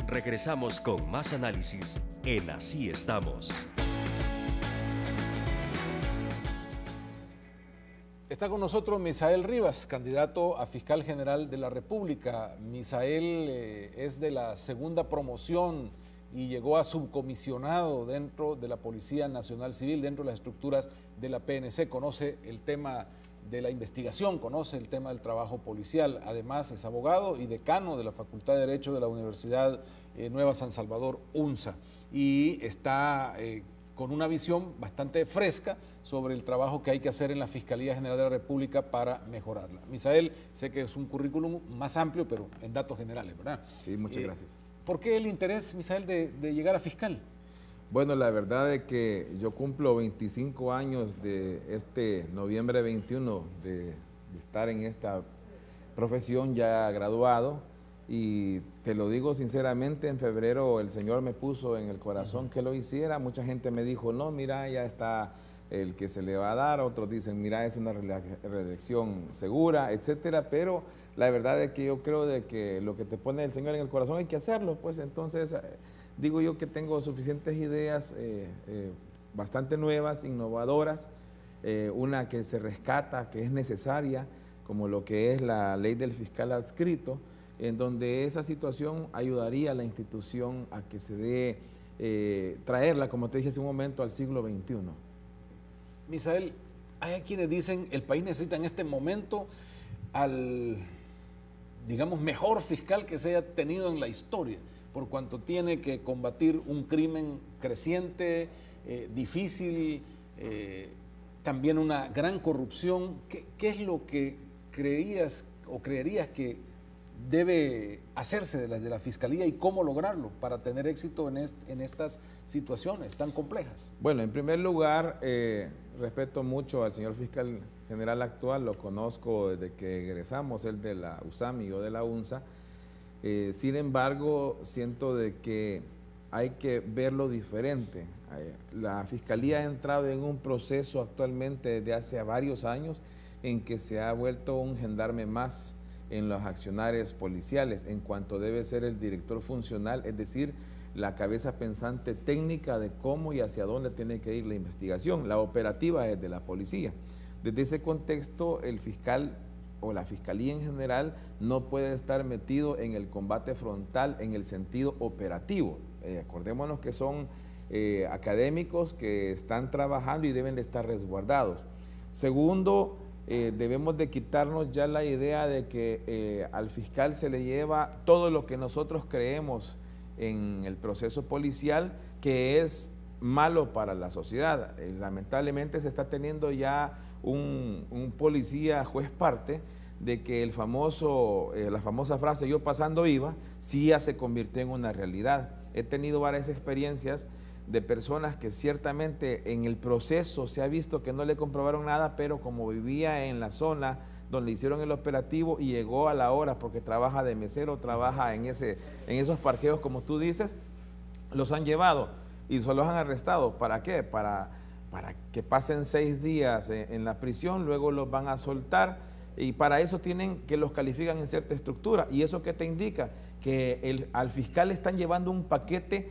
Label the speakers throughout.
Speaker 1: Regresamos con más análisis en Así Estamos.
Speaker 2: Está con nosotros Misael Rivas, candidato a fiscal general de la República. Misael es de la segunda promoción y llegó a subcomisionado dentro de la Policía Nacional Civil, dentro de las estructuras de la PNC. Conoce el tema de la investigación, conoce el tema del trabajo policial. Además es abogado y decano de la Facultad de Derecho de la Universidad Nueva San Salvador, UNSA. Y está con una visión bastante fresca sobre el trabajo que hay que hacer en la Fiscalía General de la República para mejorarla. Misael, sé que es un currículum más amplio, pero en datos generales, ¿verdad?
Speaker 3: Sí, muchas gracias.
Speaker 2: ¿Por qué el interés, Misael, de llegar a fiscal?
Speaker 3: Bueno, la verdad es que yo cumplo 25 años de este noviembre 21 de estar en esta profesión ya graduado, y te lo digo sinceramente, en febrero el Señor me puso en el corazón que lo hiciera. Mucha gente me dijo, no, mira, ya está el que se le va a dar, otros dicen, mira, es una reelección segura, etcétera, pero la verdad es que yo creo de que lo que te pone el Señor en el corazón hay que hacerlo, pues entonces digo yo que tengo suficientes ideas bastante nuevas, innovadoras, una que se rescata, que es necesaria, como lo que es la ley del fiscal adscrito, en donde esa situación ayudaría a la institución a que se dé, traerla, como te dije hace un momento, al siglo XXI.
Speaker 2: Misael, hay quienes dicen el país necesita en este momento al, digamos, mejor fiscal que se haya tenido en la historia, por cuanto tiene que combatir un crimen creciente, difícil, también una gran corrupción. ¿Qué es lo que creías o creerías que debe hacerse de la Fiscalía y cómo lograrlo para tener éxito en estas situaciones tan complejas?
Speaker 3: Bueno, en primer lugar, respeto mucho al señor fiscal general actual, lo conozco desde que egresamos, él de la USAM y yo de la UNSA. Sin embargo, siento de que hay que verlo diferente. La Fiscalía ha entrado en un proceso actualmente desde hace varios años en que se ha vuelto un gendarme más en los accionarios policiales, en cuanto debe ser el director funcional, es decir, la cabeza pensante técnica de cómo y hacia dónde tiene que ir la investigación. La operativa es de la policía. Desde ese contexto, el fiscal o la fiscalía en general no puede estar metido en el combate frontal en el sentido operativo. Acordémonos que son académicos que están trabajando y deben de estar resguardados. Segundo, debemos de quitarnos ya la idea de que al fiscal se le lleva todo lo que nosotros creemos en el proceso policial, que es malo para la sociedad. Lamentablemente se está teniendo ya un policía juez parte de que la famosa frase "yo pasando iba", sí ya se convirtió en una realidad. He tenido varias experiencias de personas que ciertamente en el proceso se ha visto que no le comprobaron nada, pero como vivía en la zona donde hicieron el operativo y llegó a la hora porque trabaja de mesero, trabaja en esos parqueos como tú dices, los han llevado y solo los han arrestado. ¿Para qué? Para que pasen 6 días en la prisión, luego los van a soltar, y para eso tienen que los califican en cierta estructura. ¿Y eso qué te indica? Que al fiscal le están llevando un paquete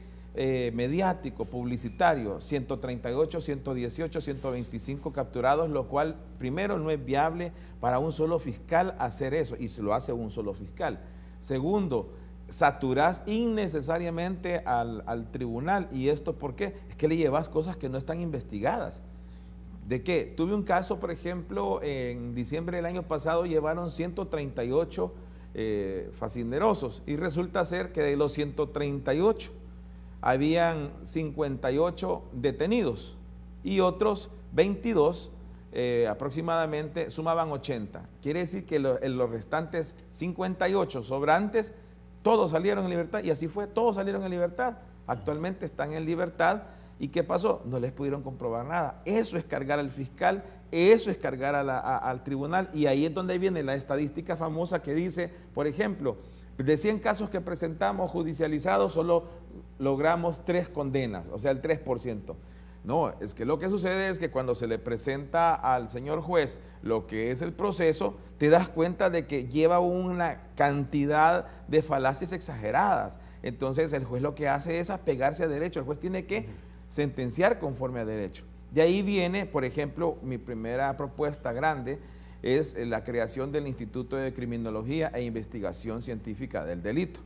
Speaker 3: mediático, publicitario, 138, 118, 125 capturados, lo cual primero no es viable para un solo fiscal hacer eso, y se lo hace un solo fiscal. Segundo, saturás innecesariamente al tribunal. ¿Y esto por qué? Es que le llevas cosas que no están investigadas. ¿De qué? Tuve un caso, por ejemplo, en diciembre del año pasado llevaron 138 facinerosos, y resulta ser que de los 138 habían 58 detenidos y otros 22 aproximadamente sumaban 80. Quiere decir que los restantes 58 sobrantes, todos salieron en libertad, y así fue, todos salieron en libertad. Actualmente están en libertad. ¿Y qué pasó? No les pudieron comprobar nada. Eso es cargar al fiscal, eso es cargar al tribunal, y ahí es donde viene la estadística famosa que dice, por ejemplo, de 100 casos que presentamos judicializados, solo logramos 3 condenas, o sea, el 3%. No, es que lo que sucede es que cuando se le presenta al señor juez lo que es el proceso, te das cuenta de que lleva una cantidad de falacias exageradas. entonces el juez lo que hace es apegarse a derecho, el juez tiene que sentenciar conforme a derecho. De ahí viene, por ejemplo, mi primera propuesta grande es la creación del Instituto de Criminología e Investigación Científica del Delito,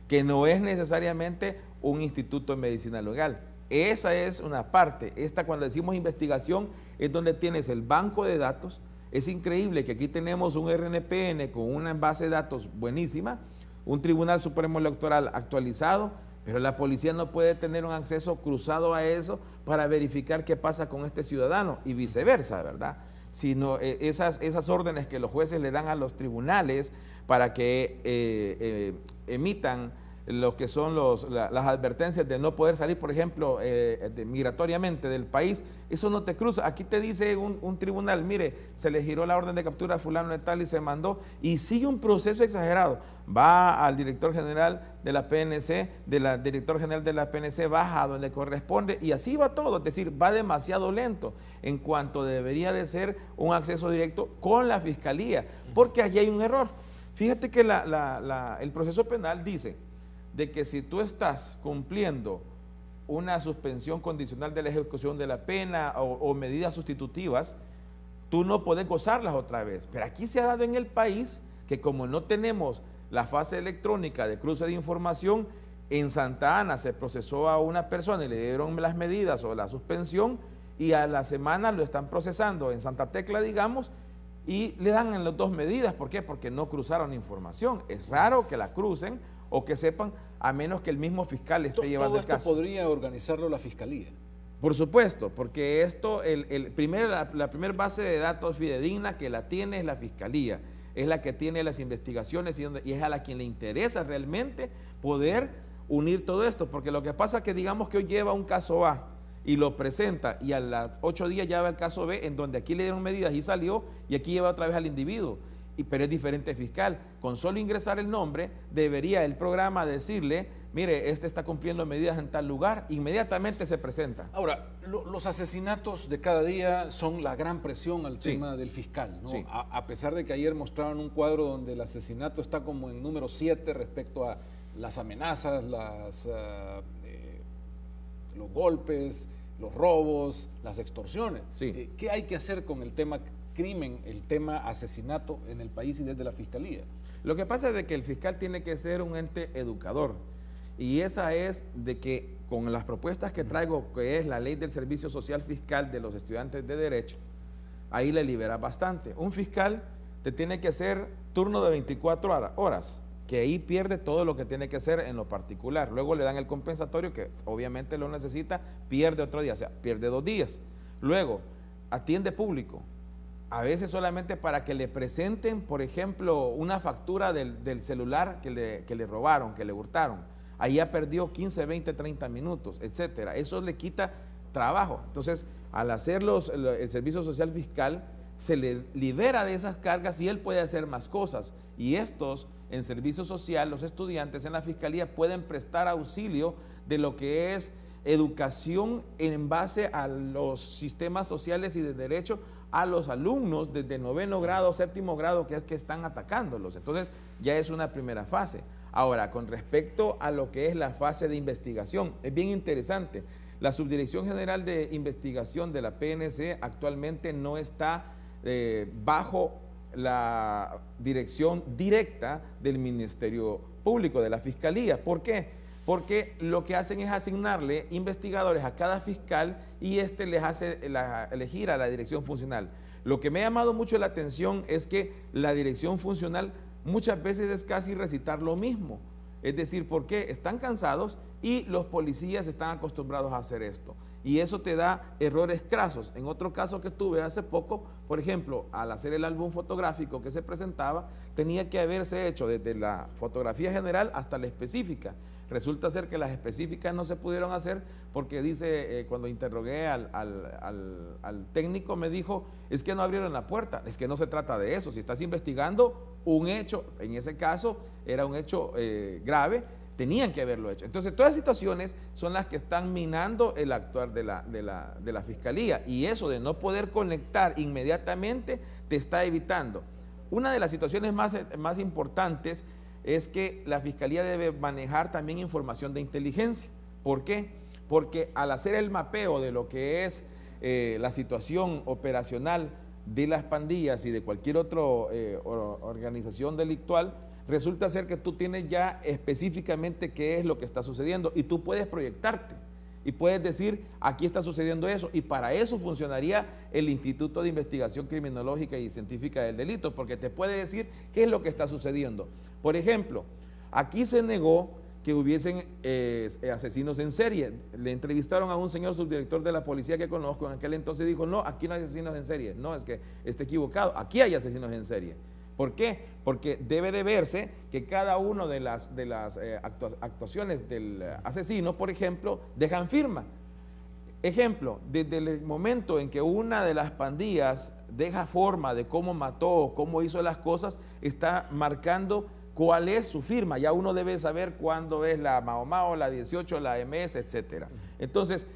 Speaker 3: que no es necesariamente un instituto de medicina legal. Esa es una parte. Esta, cuando decimos investigación, es donde tienes el banco de datos. Es increíble que aquí tenemos un RNPN con una base de datos buenísima, un Tribunal Supremo Electoral actualizado, pero la policía no puede tener un acceso cruzado a eso para verificar qué pasa con este ciudadano y viceversa, ¿verdad? Sino esas órdenes que los jueces le dan a los tribunales para que emitan lo que son las advertencias de no poder salir, por ejemplo, migratoriamente del país, eso no te cruza. Aquí te dice un tribunal, mire, se le giró la orden de captura a fulano de tal y se mandó, y sigue un proceso exagerado. Va al director general de la PNC, director general de la PNC baja a donde corresponde, y así va todo, es decir, va demasiado lento en cuanto debería de ser un acceso directo con la fiscalía, porque allí hay un error. Fíjate que el proceso penal dice de que si tú estás cumpliendo una suspensión condicional de la ejecución de la pena o medidas sustitutivas, tú no puedes gozarlas otra vez. Pero aquí se ha dado en el país que como no tenemos la fase electrónica de cruce de información, en Santa Ana se procesó a una persona y le dieron las medidas o la suspensión, y a la semana lo están procesando en Santa Tecla, digamos, y le dan en las dos medidas. ¿Por qué? Porque no cruzaron información. Es raro que la crucen o que sepan, a menos que el mismo fiscal esté llevando el caso.
Speaker 2: ¿Todo esto podría organizarlo la fiscalía?
Speaker 3: Por supuesto, porque esto, la primera base de datos fidedigna que la tiene es la fiscalía, es la que tiene las investigaciones y es a la quien le interesa realmente poder unir todo esto, porque lo que pasa es que digamos que hoy lleva un caso A y lo presenta y a los 8 días ya va el caso B, en donde aquí le dieron medidas y salió, y aquí lleva otra vez al individuo. Pero es diferente fiscal. Con solo ingresar el nombre, debería el programa decirle, mire, este está cumpliendo medidas en tal lugar, inmediatamente se presenta.
Speaker 2: Ahora, los asesinatos de cada día son la gran presión al tema del fiscal, ¿no?
Speaker 3: Sí.
Speaker 2: A pesar de que ayer mostraron un cuadro donde el asesinato está como en número 7 respecto a las amenazas, los golpes, los robos, las extorsiones.
Speaker 3: Sí.
Speaker 2: ¿Qué hay que hacer con el tema crimen, el tema asesinato en el país y desde la fiscalía?
Speaker 3: Lo que pasa es de que el fiscal tiene que ser un ente educador, y esa es de que con las propuestas que traigo, que es la ley del servicio social fiscal de los estudiantes de derecho, ahí le libera bastante. Un fiscal te tiene que hacer turno de 24 horas, que ahí pierde todo lo que tiene que hacer en lo particular. Luego le dan el compensatorio, que obviamente lo necesita, pierde otro día, o sea, pierde 2 días. Luego, atiende público, a veces solamente para que le presenten, por ejemplo, una factura del celular que le robaron, que le hurtaron. Ahí ya perdió 15, 20, 30 minutos, etcétera. Eso le quita trabajo. Entonces, al hacer el servicio social fiscal, se le libera de esas cargas y él puede hacer más cosas. Y estos, en servicio social, los estudiantes en la fiscalía pueden prestar auxilio de lo que es educación en base a los sistemas sociales y de derecho a los alumnos desde 9º grado, 7º grado que están atacándolos. Entonces ya es una primera fase. Ahora, con respecto a lo que es la fase de investigación, es bien interesante. La Subdirección General de Investigación de la PNC actualmente no está bajo la dirección directa del Ministerio Público, de la Fiscalía. ¿Por qué? Porque lo que hacen es asignarle investigadores a cada fiscal y les hace elegir a la dirección funcional. Lo que me ha llamado mucho la atención es que la dirección funcional muchas veces es casi recitar lo mismo. Es decir, porque están cansados y los policías están acostumbrados a hacer esto. Y eso te da errores crasos. En otro caso que tuve hace poco, por ejemplo, al hacer el álbum fotográfico que se presentaba, tenía que haberse hecho desde la fotografía general hasta la específica. Resulta ser que las específicas no se pudieron hacer porque dice, cuando interrogué al técnico, me dijo, es que no abrieron la puerta. Es que no se trata de eso. Si estás investigando un hecho, en ese caso era un hecho grave, tenían que haberlo hecho. Entonces, todas las situaciones son las que están minando el actuar de la Fiscalía, y eso de no poder conectar inmediatamente te está evitando. Una de las situaciones más importantes es que la Fiscalía debe manejar también información de inteligencia. ¿Por qué? Porque al hacer el mapeo de lo que es la situación operacional de las pandillas y de cualquier otra organización delictual, resulta ser que tú tienes ya específicamente qué es lo que está sucediendo y tú puedes proyectarte y puedes decir, aquí está sucediendo eso, y para eso funcionaría el Instituto de Investigación Criminológica y Científica del Delito, porque te puede decir qué es lo que está sucediendo. Por ejemplo, aquí se negó que hubiesen asesinos en serie. Le entrevistaron a un señor subdirector de la policía que conozco, en aquel entonces dijo, no, aquí no hay asesinos en serie. No, es que está equivocado, aquí hay asesinos en serie. ¿Por qué? Porque debe de verse que cada una de las actuaciones del asesino, por ejemplo, dejan firma. Ejemplo, desde el momento en que una de las pandillas deja forma de cómo mató, cómo hizo las cosas, está marcando cuál es su firma. Ya uno debe saber cuándo es la Mao Mao, la 18, la MS, etcétera. Entonces,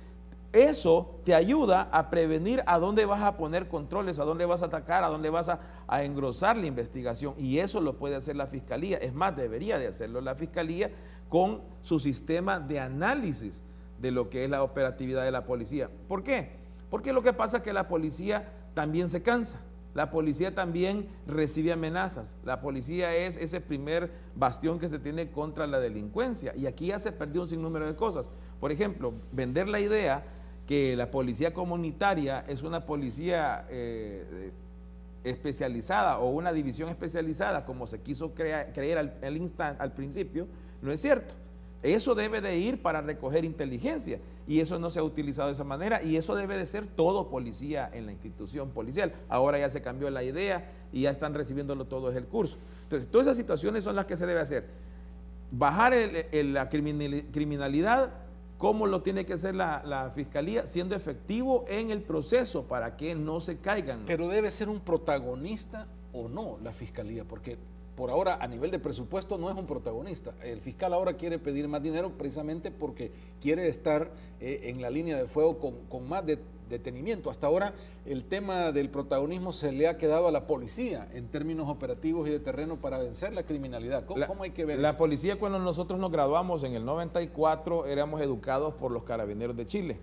Speaker 3: eso te ayuda a prevenir a dónde vas a poner controles, a dónde vas a atacar, a dónde vas a engrosar la investigación, y eso lo puede hacer la Fiscalía. Es más, debería de hacerlo la Fiscalía con su sistema de análisis de lo que es la operatividad de la policía. ¿Por qué? Porque lo que pasa es que la policía también se cansa, la policía también recibe amenazas, la policía es ese primer bastión que se tiene contra la delincuencia, y aquí ya se perdió un sinnúmero de cosas. Por ejemplo, vender la idea que la policía comunitaria es una policía especializada o una división especializada, como se quiso creer al principio, no es cierto. Eso debe de ir para recoger inteligencia, y eso no se ha utilizado de esa manera, y eso debe de ser todo policía en la institución policial. Ahora ya se cambió la idea y ya están recibiéndolo todo el curso. Entonces, todas esas situaciones son las que se debe hacer. Bajar la criminalidad, ¿cómo lo tiene que hacer la Fiscalía? Siendo efectivo en el proceso para que no se caigan.
Speaker 2: Pero debe ser un protagonista o no la Fiscalía, porque por ahora a nivel de presupuesto no es un protagonista. El fiscal ahora quiere pedir más dinero precisamente porque quiere estar en la línea de fuego con más detenimiento. Hasta ahora el tema del protagonismo se le ha quedado a la policía en términos operativos y de terreno para vencer la criminalidad. ¿Cómo hay que ver
Speaker 3: la
Speaker 2: eso?
Speaker 3: Policía, cuando nosotros nos graduamos en el 94, éramos educados por los Carabineros de Chile,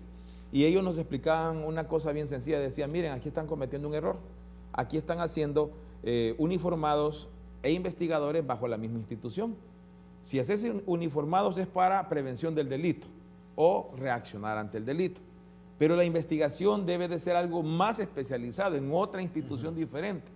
Speaker 3: y ellos nos explicaban una cosa bien sencilla. Decían, miren, aquí están cometiendo un error, aquí están haciendo uniformados e investigadores bajo la misma institución. Si haces uniformados es para prevención del delito o reaccionar ante el delito, pero la investigación debe de ser algo más especializado en otra institución diferente.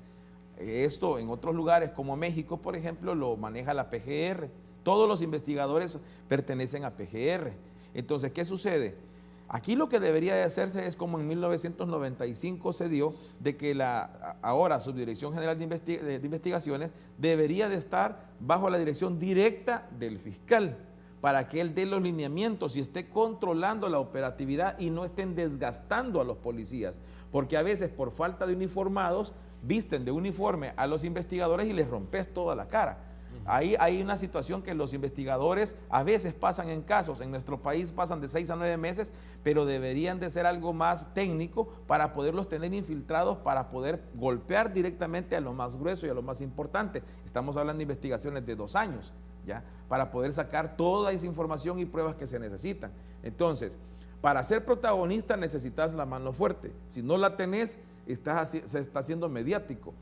Speaker 3: Esto en otros lugares como México, por ejemplo, lo maneja la PGR. Todos los investigadores pertenecen a PGR. Entonces, ¿qué sucede? Aquí lo que debería de hacerse es como en 1995 se dio, de que la ahora Subdirección General de Investigaciones debería de estar bajo la dirección directa del fiscal, para que él dé los lineamientos y esté controlando la operatividad y no estén desgastando a los policías, porque a veces por falta de uniformados visten de uniforme a los investigadores y les rompes toda la cara. Ahí hay una situación que los investigadores a veces pasan en casos, en nuestro país pasan de 6 a 9 meses, pero deberían de ser algo más técnico para poderlos tener infiltrados, para poder golpear directamente a lo más grueso y a lo más importante. Estamos hablando de investigaciones de 2 años, ¿ya? Para poder sacar toda esa información y pruebas que se necesitan. Entonces, para ser protagonista necesitas la mano fuerte. Si no la tenés, se está haciendo mediático.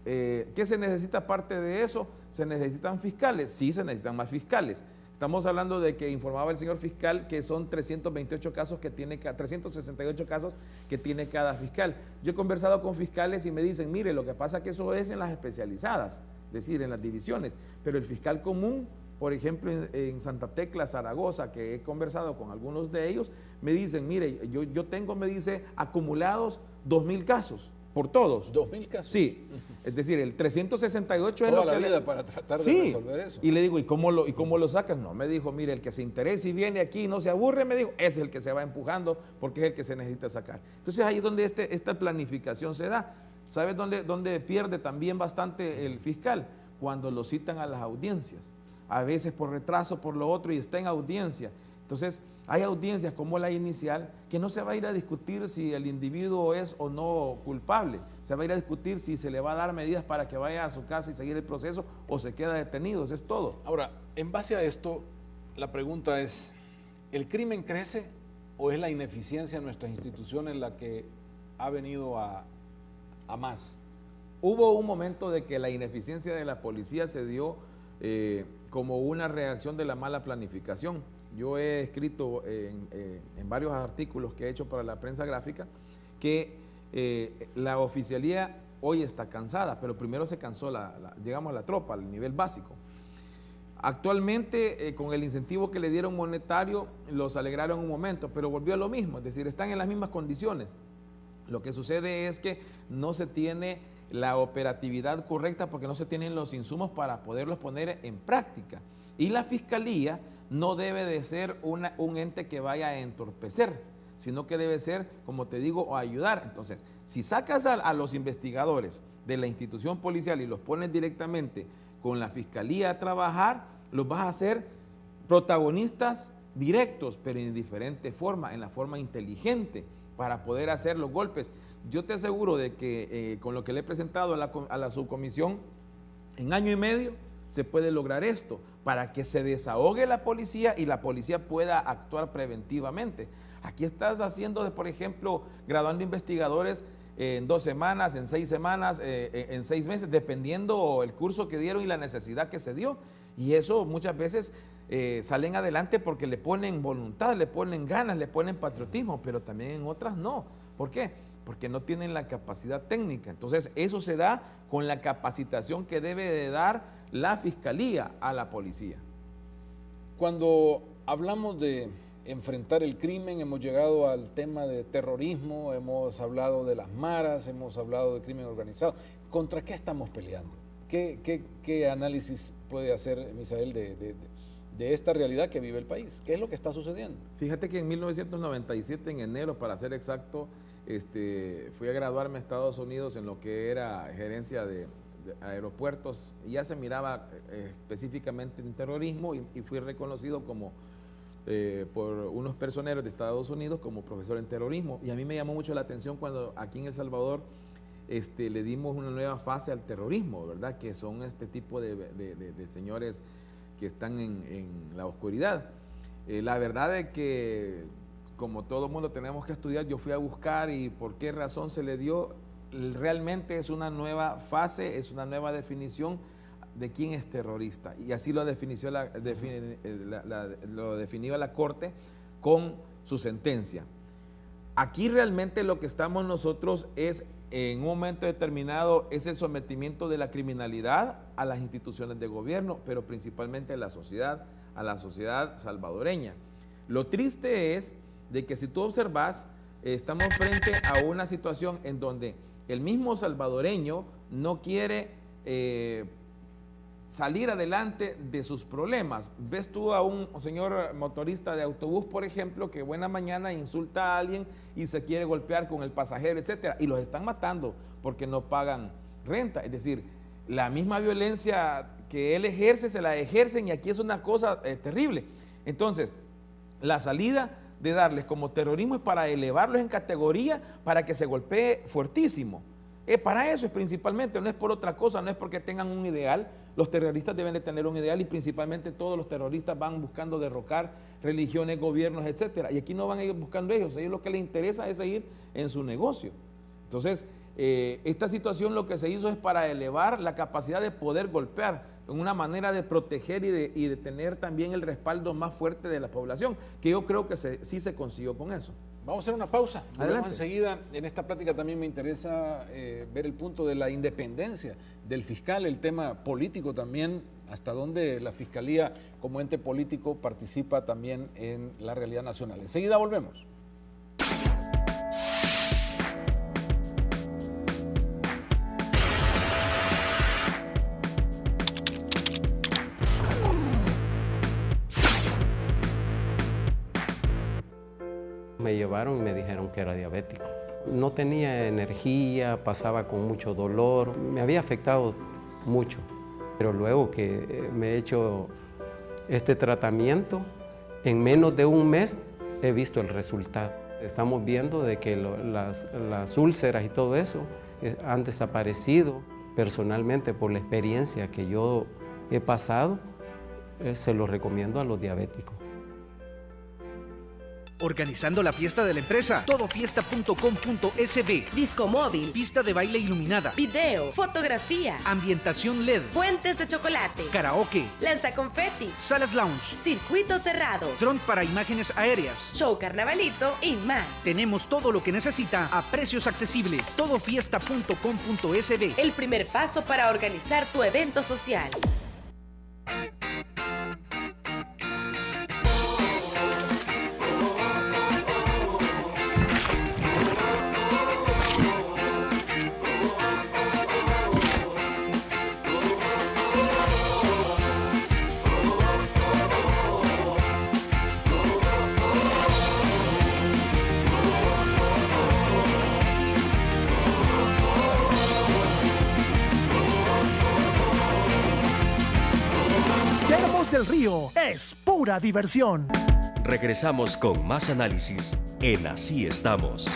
Speaker 3: ¿Qué se necesita aparte de eso? ¿Se necesitan fiscales? Sí, se necesitan más fiscales. Estamos hablando de que informaba el señor fiscal que son 328 casos que tiene, 368 casos que tiene cada fiscal. Yo he conversado con fiscales y me dicen, mire, lo que pasa es que eso es en las especializadas, es decir, en las divisiones, pero el fiscal común, por ejemplo, en Santa Tecla, Zaragoza, que he conversado con algunos de ellos, me dicen, mire, yo tengo, me dice, acumulados 2,000 casos. Por todos.
Speaker 2: 2,000 casos.
Speaker 3: Sí, es decir, el 368
Speaker 2: toda
Speaker 3: es lo
Speaker 2: la
Speaker 3: que
Speaker 2: vida para tratar de resolver eso.
Speaker 3: Y le digo, ¿y cómo lo sacan? No, me dijo, mire, el que se interesa y viene aquí y no se aburre, me dijo, ese es el que se va empujando porque es el que se necesita sacar. Entonces ahí es donde esta planificación se da. ¿Sabes dónde pierde también bastante el fiscal? Cuando lo citan a las audiencias. A veces por retraso, por lo otro, y está en audiencia. Entonces, hay audiencias como la inicial que no se va a ir a discutir si el individuo es o no culpable, se va a ir a discutir si se le va a dar medidas para que vaya a su casa y seguir el proceso o se queda detenido, eso es todo.
Speaker 2: Ahora, en base a esto, la pregunta es, ¿el crimen crece o es la ineficiencia de nuestras instituciones la que ha venido a más?
Speaker 3: Hubo un momento de que la ineficiencia de la policía se dio como una reacción de la mala planificación. Yo he escrito en varios artículos que he hecho para la prensa gráfica que la oficialía hoy está cansada, pero primero se cansó digamos, la tropa, al nivel básico. Actualmente, con el incentivo que le dieron monetario, los alegraron un momento, pero volvió a lo mismo, es decir, están en las mismas condiciones. Lo que sucede es que no se tiene la operatividad correcta porque no se tienen los insumos para poderlos poner en práctica. Y la Fiscalía no debe de ser un ente que vaya a entorpecer, sino que debe ser, como te digo, ayudar. Entonces, si sacas a los investigadores de la institución policial y los pones directamente con la Fiscalía a trabajar, los vas a hacer protagonistas directos, pero en diferente forma, en la forma inteligente, para poder hacer los golpes. Yo te aseguro de que con lo que le he presentado a la subcomisión, en año y medio se puede lograr esto, para que se desahogue la policía y la policía pueda actuar preventivamente. Aquí estás haciendo, por ejemplo, graduando investigadores en 2 semanas, en 6 semanas, en 6 meses, dependiendo el curso que dieron y la necesidad que se dio. Y eso muchas veces salen adelante porque le ponen voluntad, le ponen ganas, le ponen patriotismo, pero también en otras no. ¿Por qué? Porque no tienen la capacidad técnica. Entonces, eso se da con la capacitación que debe de dar la Fiscalía a la policía.
Speaker 2: Cuando hablamos de enfrentar el crimen, hemos llegado al tema de terrorismo, hemos hablado de las maras, hemos hablado de crimen organizado. ¿Contra qué estamos peleando? ¿Qué análisis puede hacer Misael de esta realidad que vive el país? ¿Qué es lo que está sucediendo?
Speaker 3: Fíjate que en 1997, en enero, para ser exacto, fui a graduarme a Estados Unidos en lo que era gerencia de aeropuertos y ya se miraba específicamente en terrorismo y fui reconocido como por unos personeros de Estados Unidos como profesor en terrorismo. Y a mí me llamó mucho la atención cuando aquí en El Salvador le dimos una nueva fase al terrorismo, ¿verdad? Que son este tipo de señores que están en la oscuridad. La verdad es que, como todo mundo tenemos que estudiar, yo fui a buscar y por qué razón se le dio. Realmente es una nueva fase, es una nueva definición de quién es terrorista. Y así lo definió la Corte con su sentencia. Aquí realmente lo que estamos nosotros es, en un momento determinado, es el sometimiento de la criminalidad a las instituciones de gobierno, pero principalmente a la sociedad salvadoreña. Lo triste es de que si tú observas, estamos frente a una situación en donde el mismo salvadoreño no quiere salir adelante de sus problemas. Ves tú a un señor motorista de autobús, por ejemplo, que buena mañana insulta a alguien y se quiere golpear con el pasajero, etcétera, y los están matando porque no pagan renta. Es decir, la misma violencia que él ejerce, se la ejercen, y aquí es una cosa terrible. Entonces, la salida de darles como terrorismo es para elevarlos en categoría, para que se golpee fuertísimo. Para eso es principalmente, no es por otra cosa, no es porque tengan un ideal. Los terroristas deben de tener un ideal y principalmente todos los terroristas van buscando derrocar religiones, gobiernos, etcétera. Y aquí no van a ir buscando ellos lo que les interesa es seguir en su negocio. Entonces, esta situación lo que se hizo es para elevar la capacidad de poder golpear, en una manera de proteger y de tener también el respaldo más fuerte de la población, que yo creo que sí se consiguió con eso.
Speaker 2: Vamos a hacer una pausa, volvemos
Speaker 3: Adelante.
Speaker 2: enseguida. En esta plática también me interesa ver el punto de la independencia del fiscal, el tema político también, hasta dónde la Fiscalía como ente político participa también en la realidad nacional. Enseguida volvemos.
Speaker 4: Me llevaron y me dijeron que era diabético. No tenía energía, pasaba con mucho dolor, me había afectado mucho. Pero luego que me he hecho este tratamiento, En menos de un mes he visto el resultado. Estamos viendo de que las úlceras y todo eso han desaparecido. Personalmente, por la experiencia que yo he pasado, se lo recomiendo a los diabéticos.
Speaker 5: Organizando la fiesta de la empresa, todofiesta.com.sb.
Speaker 6: Disco móvil,
Speaker 5: Pista de baile iluminada,
Speaker 6: video, fotografía,
Speaker 5: ambientación LED,
Speaker 6: fuentes de chocolate,
Speaker 5: karaoke,
Speaker 6: lanzaconfeti,
Speaker 5: salas lounge,
Speaker 6: circuito cerrado,
Speaker 5: dron para imágenes aéreas,
Speaker 6: show carnavalito y más.
Speaker 5: Tenemos todo lo que necesita a precios accesibles. Todofiesta.com.sb.
Speaker 6: El primer paso para organizar tu evento social.
Speaker 7: Del Río es pura diversión.
Speaker 1: Regresamos con más análisis en Así Estamos.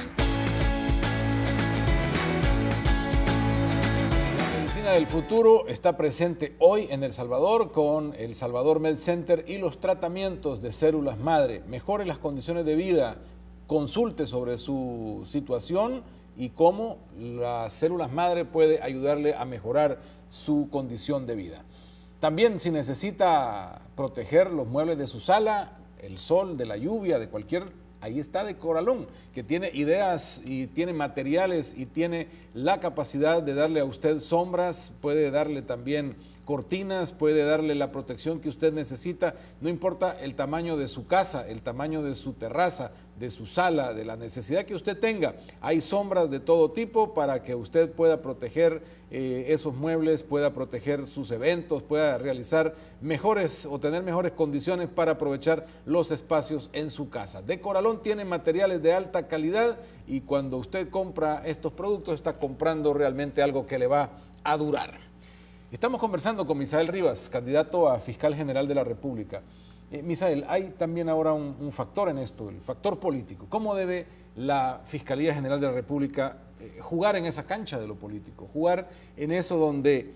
Speaker 2: La medicina del futuro está presente hoy en El Salvador con el Salvador Med Center y los tratamientos de células madre. Mejore las condiciones de vida, consulte sobre su situación y cómo las células madre puede ayudarle a mejorar su condición de vida. También si necesita proteger los muebles de su sala, el sol, de la lluvia, de cualquier... Ahí está de Coralón, que tiene ideas y tiene materiales y tiene la capacidad de darle a usted sombras, puede darle también cortinas, puede darle la protección que usted necesita, no importa el tamaño de su casa, el tamaño de su terraza, de su sala, de la necesidad que usted tenga. Hay sombras de todo tipo para que usted pueda proteger esos muebles, pueda proteger sus eventos, pueda realizar mejores o tener mejores condiciones para aprovechar los espacios en su casa. De Coralón tiene materiales de alta calidad y cuando usted compra estos productos está comprando realmente algo que le va a durar. Estamos conversando con Misael Rivas, candidato a fiscal general de la República. Misael, hay también ahora un factor en esto, el factor político. ¿Cómo debe la Fiscalía General de la República jugar en esa cancha de lo político? Jugar en eso donde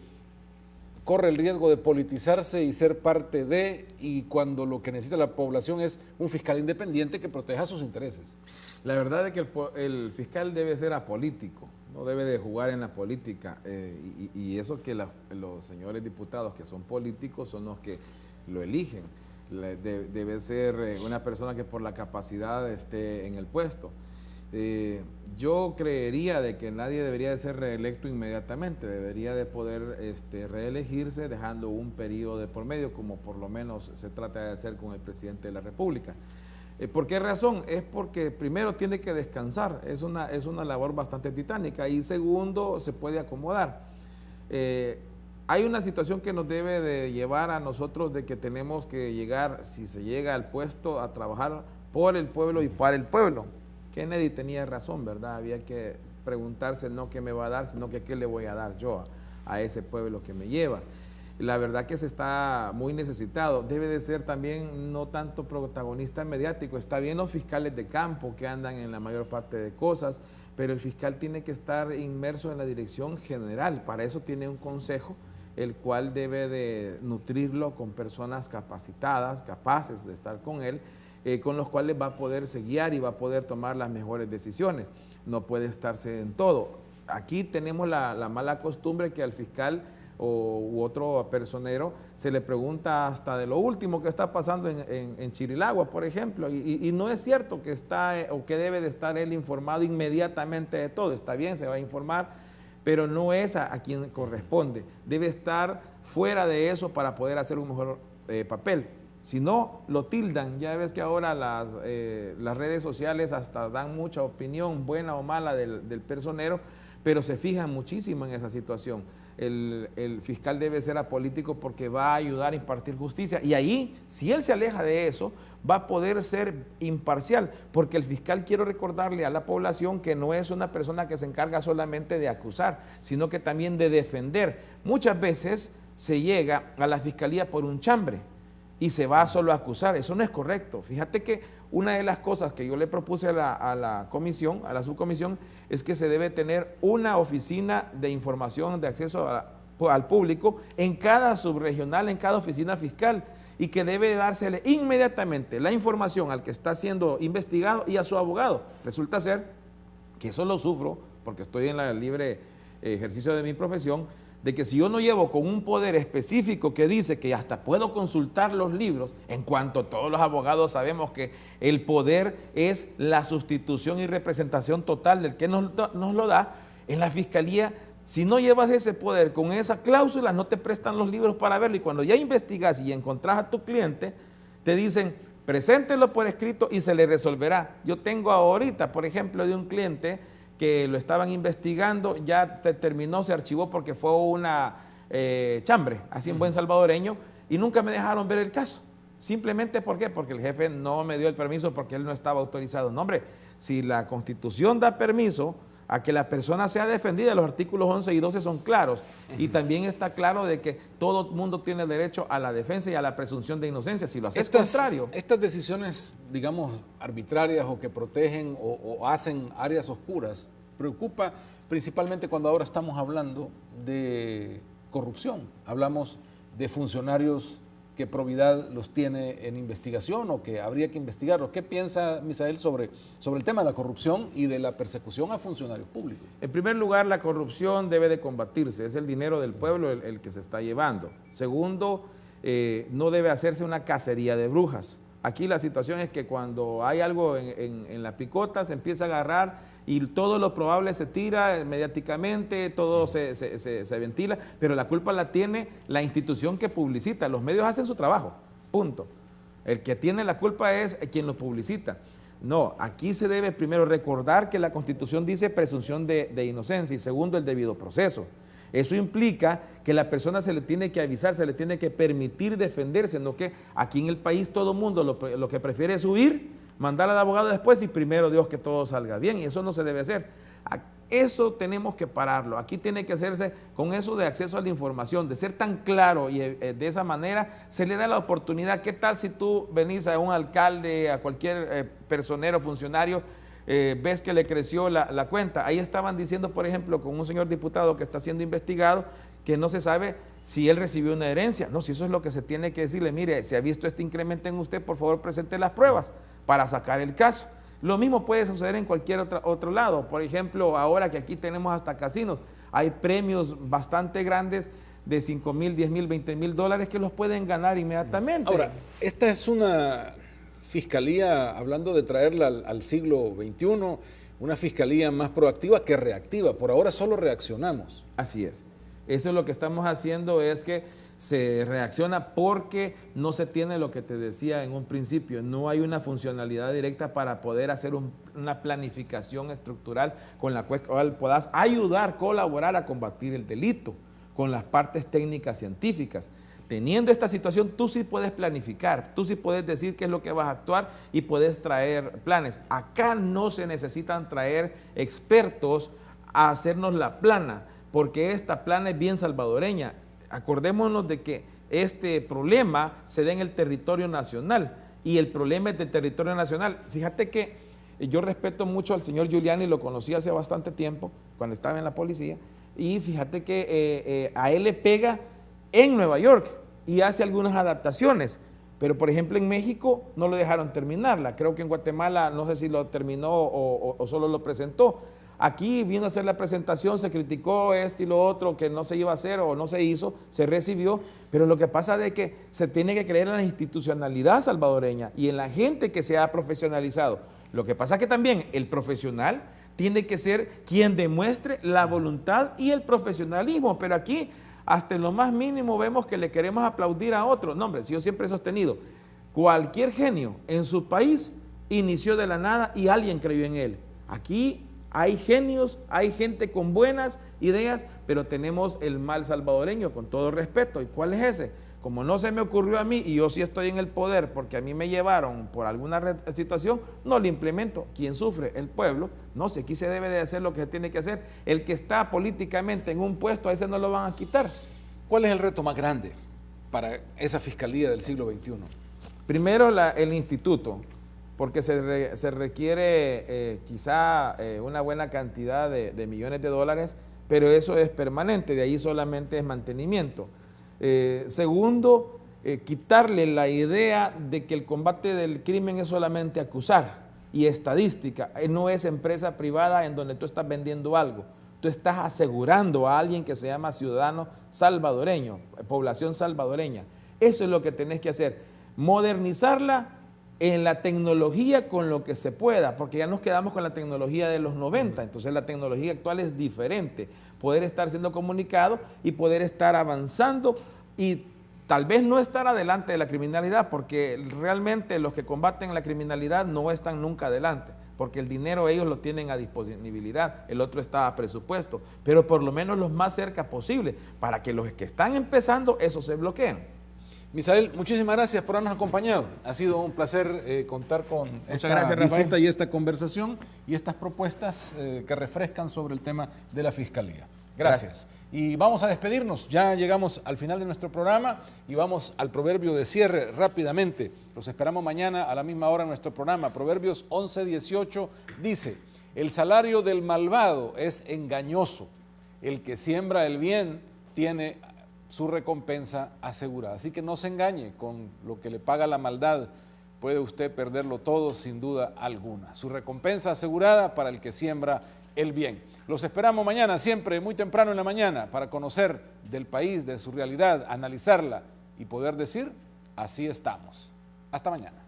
Speaker 2: corre el riesgo de politizarse y ser parte de, y cuando lo que necesita la población es un fiscal independiente que proteja sus intereses.
Speaker 3: La verdad es que el fiscal debe ser apolítico, no debe de jugar en la política, y eso que los señores diputados que son políticos son los que lo eligen. Debe ser una persona que por la capacidad esté en el puesto. Yo creería de que nadie debería de ser reelecto inmediatamente, debería de poder reelegirse dejando un periodo de por medio, como por lo menos se trata de hacer con el presidente de la República. ¿Por qué razón? Es porque primero tiene que descansar, es una labor bastante titánica, y segundo, se puede acomodar. Hay una situación que nos debe de llevar a nosotros de que tenemos que llegar, si se llega al puesto, a trabajar por el pueblo y para el pueblo. Kennedy tenía razón, ¿verdad? Había que preguntarse no qué me va a dar, sino que qué le voy a dar yo a ese pueblo que me lleva. La verdad que se está muy necesitado. Debe de ser también no tanto protagonista mediático. Está bien los fiscales de campo que andan en la mayor parte de cosas, pero el fiscal tiene que estar inmerso en la dirección general. Para eso tiene un consejo, el cual debe de nutrirlo con personas capacitadas, capaces de estar con él, con los cuales va a poderse guiar y va a poder tomar las mejores decisiones. No puede estarse en todo. Aquí tenemos la mala costumbre que al fiscal u otro personero se le pregunta hasta de lo último que está pasando en Chirilagua, por ejemplo, y no es cierto que está o que debe de estar él informado inmediatamente de todo. Está bien, se va a informar, pero no es a quien corresponde. Debe estar fuera de eso para poder hacer un mejor papel. Si no, lo tildan. Ya ves que ahora las redes sociales hasta dan mucha opinión, buena o mala, del personero, pero se fijan muchísimo en esa situación. El fiscal debe ser apolítico porque va a ayudar a impartir justicia. Y ahí, si él se aleja de eso, va a poder ser imparcial, porque el fiscal, quiero recordarle a la población que no es una persona que se encarga solamente de acusar, sino que también de defender. Muchas veces se llega a la fiscalía por un chambre. y se va solo a acusar. Eso no es correcto. Fíjate que una de las cosas que yo le propuse a la comisión, a la subcomisión, es que se debe tener una oficina de información de acceso al público en cada subregional, en cada oficina fiscal, y que debe dársele inmediatamente la información al que está siendo investigado y a su abogado. Resulta ser que eso lo sufro porque estoy en el libre ejercicio de mi profesión, de que si yo no llevo con un poder específico que dice que hasta puedo consultar los libros, en cuanto todos los abogados sabemos que el poder es la sustitución y representación total del que nos lo da, en la fiscalía, si no llevas ese poder con esa cláusula, no te prestan los libros para verlo, y cuando ya investigas y encontrás a tu cliente, te dicen, preséntelo por escrito y se le resolverá. Yo tengo ahorita, por ejemplo, de un cliente que lo estaban investigando, ya se terminó, se archivó porque fue una chambre, así en buen salvadoreño, y nunca me dejaron ver el caso. Simplemente, ¿por qué? Porque el jefe no me dio el permiso porque él no estaba autorizado. No, hombre, si la Constitución da permiso a que la persona sea defendida, los artículos 11 y 12 son claros, y también está claro de que todo mundo tiene derecho a la defensa y a la presunción de inocencia. Si lo haces contrario.
Speaker 2: Estas decisiones, digamos, arbitrarias o que protegen o hacen áreas oscuras, preocupa principalmente cuando ahora estamos hablando de corrupción. Hablamos de funcionarios que Providad los tiene en investigación o que habría que investigarlos. ¿Qué piensa Misael sobre el tema de la corrupción y de la persecución a funcionarios públicos?
Speaker 3: En primer lugar, la corrupción debe de combatirse, es el dinero del pueblo el que se está llevando. Segundo, no debe hacerse una cacería de brujas. Aquí la situación es que cuando hay algo en la picota se empieza a agarrar y todo lo probable se tira mediáticamente, todo se ventila, pero la culpa la tiene la institución que publicita. Los medios hacen su trabajo, punto. El que tiene la culpa es quien lo publicita. No, aquí se debe primero recordar que la Constitución dice presunción de inocencia y segundo, el debido proceso. Eso implica que la persona se le tiene que avisar, se le tiene que permitir defenderse, no que aquí en el país todo el mundo lo que prefiere es huir, mandar al abogado después y primero Dios que todo salga bien, y eso no se debe hacer. Eso tenemos que pararlo. Aquí tiene que hacerse con eso de acceso a la información, de ser tan claro y de esa manera se le da la oportunidad. ¿Qué tal si tú venís a un alcalde, a cualquier personero, funcionario, ves que le creció la cuenta? Ahí estaban diciendo, por ejemplo, con un señor diputado que está siendo investigado, que no se sabe si él recibió una herencia. No, si eso es lo que se tiene que decirle, mire, si ha visto este incremento en usted, por favor presente las pruebas para sacar el caso. Lo mismo puede suceder en cualquier otro lado. Por ejemplo, ahora que aquí tenemos hasta casinos, hay premios bastante grandes de 5,000, 10,000, 20,000 dólares que los pueden ganar inmediatamente.
Speaker 2: Ahora, esta es una fiscalía, hablando de traerla al siglo XXI, una fiscalía más proactiva que reactiva. Por ahora solo reaccionamos.
Speaker 3: Así es. Eso es lo que estamos haciendo, es que se reacciona porque no se tiene lo que te decía en un principio, no hay una funcionalidad directa para poder hacer una planificación estructural con la cual puedas ayudar, colaborar a combatir el delito con las partes técnicas científicas. Teniendo esta situación, tú sí puedes planificar, tú sí puedes decir qué es lo que vas a actuar y puedes traer planes. Acá no se necesitan traer expertos a hacernos la plana, porque esta plana es bien salvadoreña. Acordémonos de que este problema se da en el territorio nacional y el problema es del territorio nacional. Fíjate que yo respeto mucho al señor Giuliani, lo conocí hace bastante tiempo, cuando estaba en la policía, y fíjate que a él le pega en Nueva York y hace algunas adaptaciones, pero por ejemplo en México no lo dejaron terminarla. Creo que en Guatemala no sé si lo terminó o solo lo presentó. Aquí vino a hacer la presentación, se criticó esto y lo otro, que no se iba a hacer o no se hizo, se recibió, pero lo que pasa es que se tiene que creer en la institucionalidad salvadoreña y en la gente que se ha profesionalizado. Lo que pasa es que también el profesional tiene que ser quien demuestre la voluntad y el profesionalismo, pero aquí hasta en lo más mínimo vemos que le queremos aplaudir a otro. No, hombre, si yo siempre he sostenido, cualquier genio en su país inició de la nada y alguien creyó en él. Aquí hay genios, hay gente con buenas ideas, pero tenemos el mal salvadoreño, con todo respeto. ¿Y cuál es ese? Como no se me ocurrió a mí y yo sí estoy en el poder porque a mí me llevaron por alguna situación, no lo implemento. ¿Quién sufre? El pueblo. No sé, aquí se debe de hacer lo que se tiene que hacer. El que está políticamente en un puesto, a ese no lo van a quitar.
Speaker 2: ¿Cuál es el reto más grande para esa fiscalía del siglo XXI?
Speaker 3: Primero el instituto, porque se requiere quizá una buena cantidad de millones de dólares, pero eso es permanente, de ahí solamente es mantenimiento. Segundo, quitarle la idea de que el combate del crimen es solamente acusar y estadística, no es empresa privada en donde tú estás vendiendo algo, tú estás asegurando a alguien que se llama ciudadano salvadoreño, población salvadoreña. Eso es lo que tenés que hacer, modernizarla en la tecnología con lo que se pueda, porque ya nos quedamos con la tecnología de los 90, entonces la tecnología actual es diferente, poder estar siendo comunicado y poder estar avanzando y tal vez no estar adelante de la criminalidad, porque realmente los que combaten la criminalidad no están nunca adelante, porque el dinero ellos lo tienen a disponibilidad, el otro está a presupuesto, pero por lo menos los más cerca posible, para que los que están empezando, eso se bloqueen.
Speaker 2: Misael, muchísimas gracias por habernos acompañado. Ha sido un placer contar con esta visita y esta conversación y estas propuestas que refrescan sobre el tema de la Fiscalía. Gracias. Y vamos a despedirnos. Ya llegamos al final de nuestro programa y vamos al proverbio de cierre rápidamente. Los esperamos mañana a la misma hora en nuestro programa. Proverbios 11:18 dice: el salario del malvado es engañoso. El que siembra el bien tiene su recompensa asegurada. Así que no se engañe con lo que le paga la maldad. Puede usted perderlo todo sin duda alguna. Su recompensa asegurada para el que siembra el bien. Los esperamos mañana, siempre muy temprano en la mañana, para conocer del país, de su realidad, analizarla y poder decir, así estamos. Hasta mañana.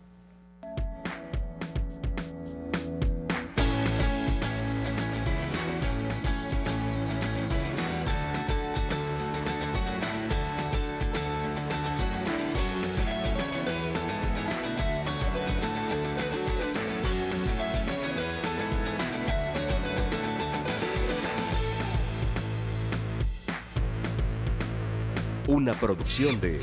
Speaker 1: Una producción de